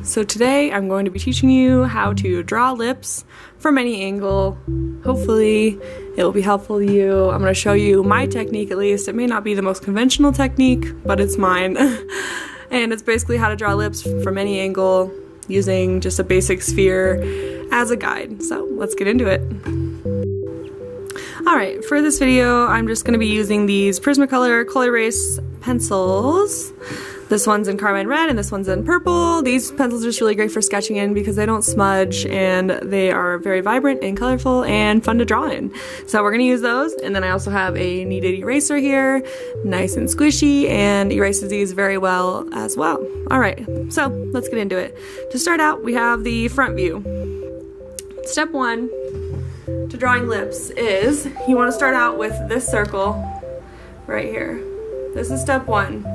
So today I'm going to be teaching you how to draw lips from any angle. Hopefully it will be helpful to you. I'm going to show you my technique at least. It may not be the most conventional technique, but it's mine. And it's basically how to draw lips from any angle using just a basic sphere as a guide. So let's get into it. Alright, for this video I'm just going to be using these Prismacolor Color Erase pencils. This one's in Carmine Red and this one's in Purple. These pencils are just really great for sketching in because they don't smudge and they are very vibrant and colorful and fun to draw in. So we're going to use those, and then I also have a kneaded eraser here, nice and squishy, and erases these very well as well. Alright, so let's get into it. To start out, we have the front view. Step one to drawing lips is you want to start out with this circle right here. This is step one.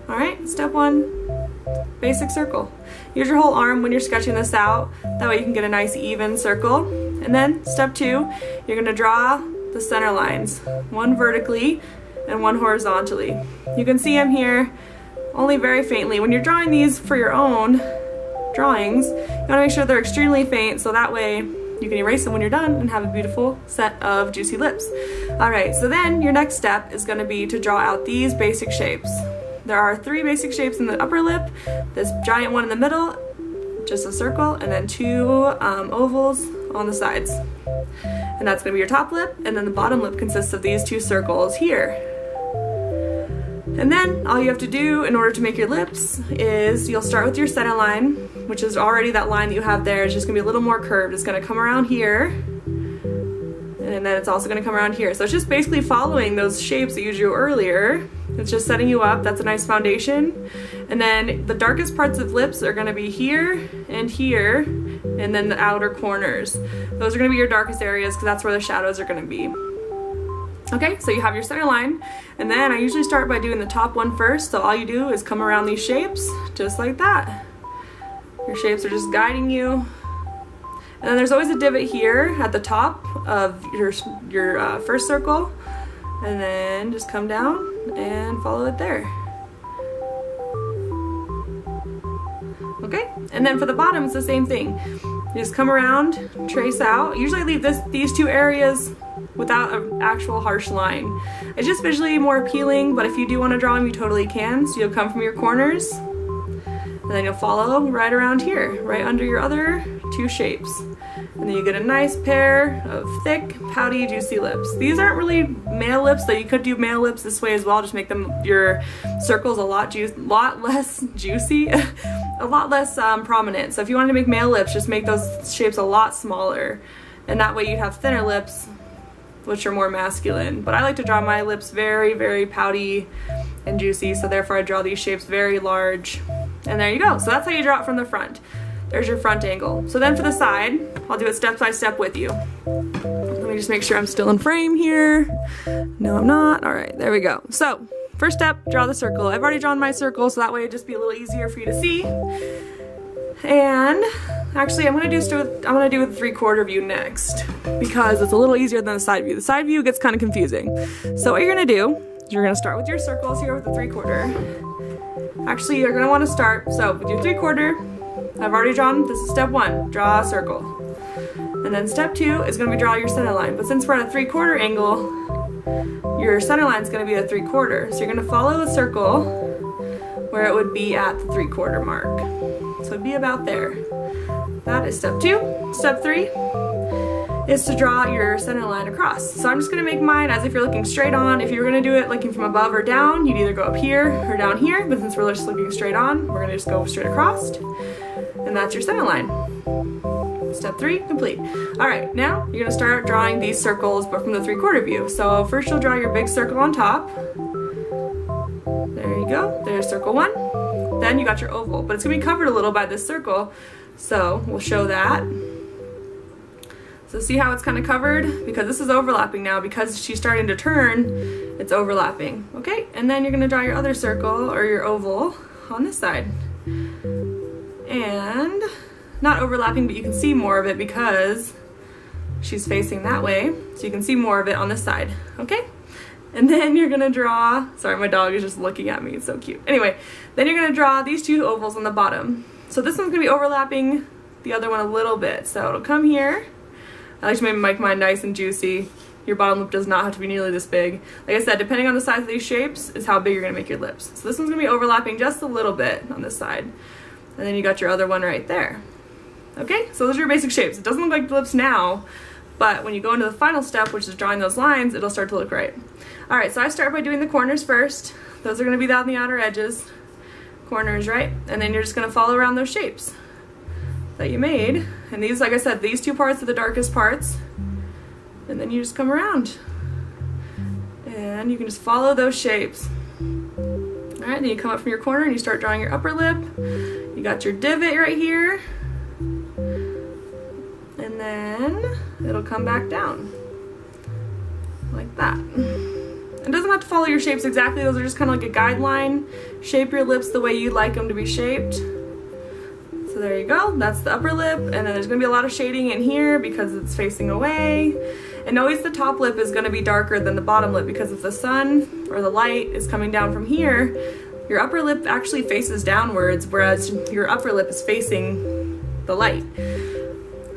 Alright, step one, basic circle. Use your whole arm when you're sketching this out. That way you can get a nice even circle. And then step two, you're going to draw the center lines, one vertically and one horizontally. You can see them here only very faintly. When you're drawing these for your own drawings, you want to make sure they're extremely faint so that way you can erase them when you're done and have a beautiful set of juicy lips. Alright, so then your next step is going to be to draw out these basic shapes. There are three basic shapes in the upper lip, this giant one in the middle, just a circle, and then two ovals on the sides. And that's going to be your top lip, and then the bottom lip consists of these two circles here. And then all you have to do in order to make your lips is you'll start with your center line, which is already that line that you have there. It's just going to be a little more curved. It's going to come around here, and then it's also going to come around here. So it's just basically following those shapes that you drew earlier. It's just setting you up. That's a nice foundation. And then the darkest parts of lips are going to be here, and then the outer corners. Those are going to be your darkest areas because that's where the shadows are going to be. Okay, so you have your center line, and then I usually start by doing the top one first. So all you do is come around these shapes just like that. Your shapes are just guiding you. And then there's always a divot here at the top of your first circle, and then just come down and follow it there. Okay, and then for the bottom it's the same thing. You just come around, trace out. Usually I leave these two areas without an actual harsh line. It's just visually more appealing, but if you do want to draw them, you totally can. So you'll come from your corners, and then you'll follow right around here, right under your other two shapes. And then you get a nice pair of thick, pouty, juicy lips. These aren't really male lips, though you could do male lips this way as well. Just make them your circles a lot less juicy, a lot less prominent. So if you wanted to make male lips, just make those shapes a lot smaller. And that way you'd have thinner lips, which are more masculine. But I like to draw my lips very, very pouty and juicy, so therefore I draw these shapes very large. And there you go. So that's how you draw it from the front. There's your front angle. So then for the side, I'll do it step by step with you. Let me just make sure I'm still in frame here. No, I'm not. All right, there we go. So first step, draw the circle. I've already drawn my circle, so that way it'd just be a little easier for you to see. And actually, I'm gonna do the 3/4 view next because it's a little easier than the side view. The side view gets kind of confusing. So what you're gonna do is you're gonna start with your circles here with the 3/4. Actually, you're gonna want to start with your 3/4. I've already drawn, this is step one, draw a circle. And then step two is going to be draw your center line. But since we're at a 3/4 angle, your center line is going to be a 3/4. So you're going to follow the circle where it would be at the 3/4 mark. So it'd be about there. That is step two. Step three is to draw your center line across. So I'm just going to make mine as if you're looking straight on. If you're going to do it looking from above or down, you'd either go up here or down here. But since we're just looking straight on, we're going to just go straight across. And that's your center line. Step three, complete. All right, now you're gonna start drawing these circles, but from the 3/4 view. So first you'll draw your big circle on top. There you go, there's circle one. Then you got your oval, but it's gonna be covered a little by this circle. So we'll show that. So see how it's kind of covered? Because this is overlapping now, because she's starting to turn, it's overlapping. Okay, and then you're gonna draw your other circle, or your oval, on this side. And not overlapping, but you can see more of it because she's facing that way, so you can see more of it on this side. Okay, and then you're gonna draw, sorry, my dog is just looking at me, it's so cute. Anyway, then you're gonna draw these two ovals on the bottom. So this one's gonna be overlapping the other one a little bit. So it'll come here. I like to make mine nice and juicy. Your bottom lip does not have to be nearly this big. Like I said, depending on the size of these shapes is how big you're gonna make your lips. So this one's gonna be overlapping just a little bit on this side. And then you got your other one right there. Okay, so those are your basic shapes. It doesn't look like the lips now, but when you go into the final step, which is drawing those lines, it'll start to look right. All right, so I start by doing the corners first. Those are gonna be down the outer edges. Corners, right? And then you're just gonna follow around those shapes that you made. And these, like I said, these two parts are the darkest parts. And then you just come around. And you can just follow those shapes. All right, then you come up from your corner and you start drawing your upper lip. You got your divot right here. And then it'll come back down. Like that. It doesn't have to follow your shapes exactly, those are just kind of like a guideline. Shape your lips the way you'd like them to be shaped. So there you go, that's the upper lip, and then there's gonna be a lot of shading in here because it's facing away. And always the top lip is gonna be darker than the bottom lip because if the sun or the light is coming down from here, your upper lip actually faces downwards, whereas your upper lip is facing the light.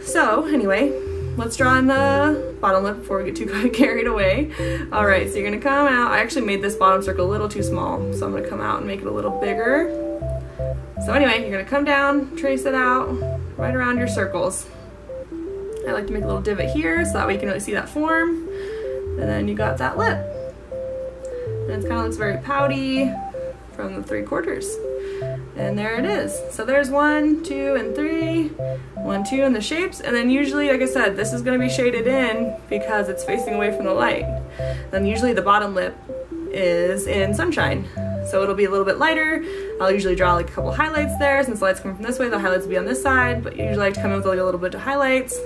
So anyway, let's draw in the bottom lip before we get too carried away. All right, so you're gonna come out. I actually made this bottom circle a little too small, so I'm gonna come out and make it a little bigger. So anyway, you're gonna come down, trace it out right around your circles. I like to make a little divot here so that way you can really see that form. And then you got that lip. And it kind of looks very pouty from the 3/4. And there it is. So there's 1, 2, and 3. 1, 2 in the shapes. And then usually, like I said, this is gonna be shaded in because it's facing away from the light. Then usually the bottom lip is in sunshine. So it'll be a little bit lighter. I'll usually draw like a couple highlights there. Since the light's coming from this way, the highlights will be on this side, but you usually like to come in with like a little bit of highlights.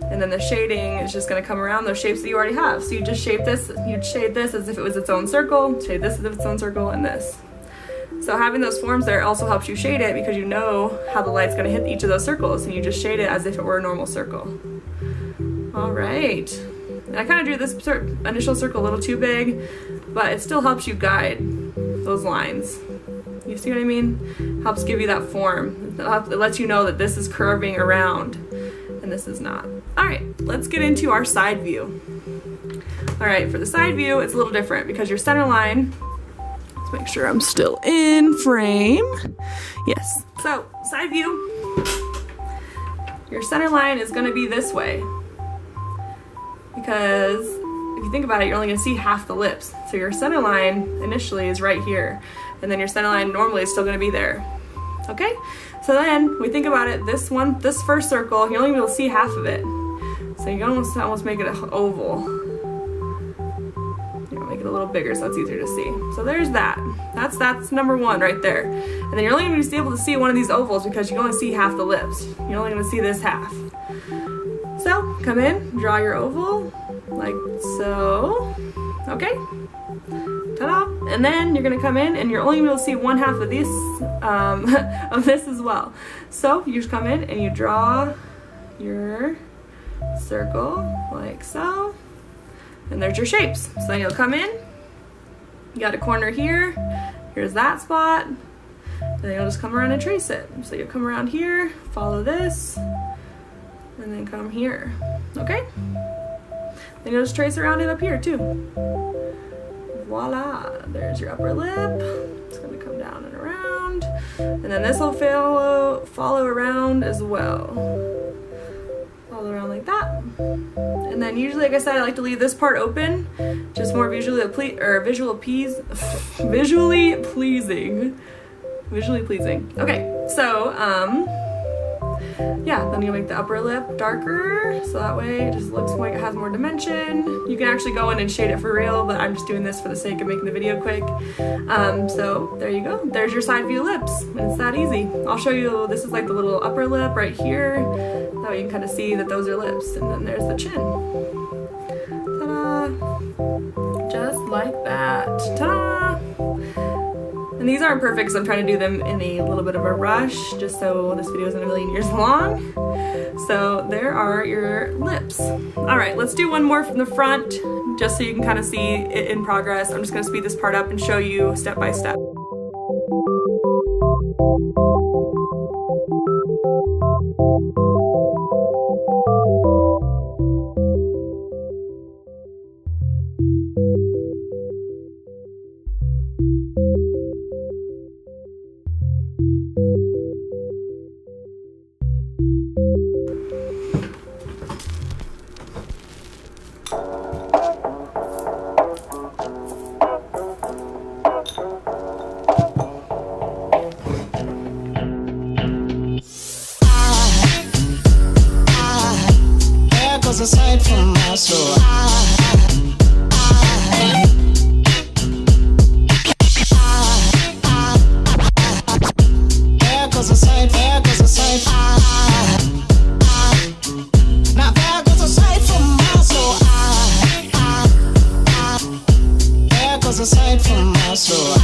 And then the shading is just gonna come around those shapes that you already have. So you just shape this, you'd shade this as if it was its own circle, shade this as if it's its own circle, and this. So having those forms there also helps you shade it because you know how the light's gonna hit each of those circles, and you just shade it as if it were a normal circle. All right. And I kind of drew this initial circle a little too big, but it still helps you guide those lines. You see what I mean? Helps give you that form. It lets you know that this is curving around and this is not. All right, let's get into our side view. All right, for the side view, it's a little different because your center line, let's make sure I'm still in frame. Yes, so side view, your center line is gonna be this way because if you think about it, you're only gonna see half the lips. So your center line initially is right here, and then your center line normally is still gonna be there. Okay? So then we think about it, this first circle, you're only gonna be able to see half of it. So you almost make it an oval. You're gonna make it a little bigger so it's easier to see. So there's that. That's number one right there. And then you're only gonna be able to see one of these ovals because you can only see half the lips. You're only gonna see this half. So come in, draw your oval, like so. Okay? Ta-da! And then you're gonna come in and you're only gonna be able to see one half of this of this as well. So you just come in and you draw your circle like so. And there's your shapes. So then you'll come in, you got a corner here, here's that spot, then you'll just come around and trace it. So you'll come around here, follow this, and then come here. Okay? Then you'll just trace around it up here too. Voila, there's your upper lip. It's gonna come down and around. And then this will follow around as well. Follow around like that. And then usually, like I said, I like to leave this part open, just more visually pleasing. Okay, so yeah, then you make the upper lip darker, so that way it just looks like it has more dimension. You can actually go in and shade it for real, but I'm just doing this for the sake of making the video quick. So there you go. There's your side view lips. It's that easy. I'll show you, this is like the little upper lip right here. That way you can kind of see that those are lips. And then there's the chin. Ta-da! Just like that. Ta-da! And these aren't perfect because I'm trying to do them in a little bit of a rush, just so this video isn't a million years long. So there are your lips. All right, let's do one more from the front, just so you can kind of see it in progress. I'm just gonna speed this part up and show you step by step. Aside from my soul, there goes a sight, there goes a sight. Now there goes a sight from my soul. There goes a sight from my soul.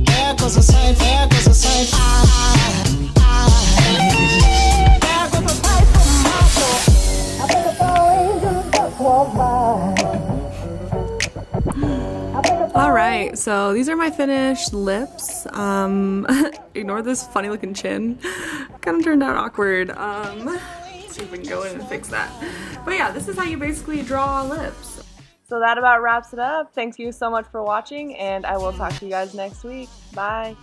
There goes a sight, there goes a sight. There goes a sight from my soul. I think the four angels just walked by. All right, so these are my finished lips. Ignore this funny looking chin. Kind of turned out awkward. Let's see if we can go in and fix that. But yeah, this is how you basically draw lips. So that about wraps it up. Thank you so much for watching, and I will talk to you guys next week. Bye.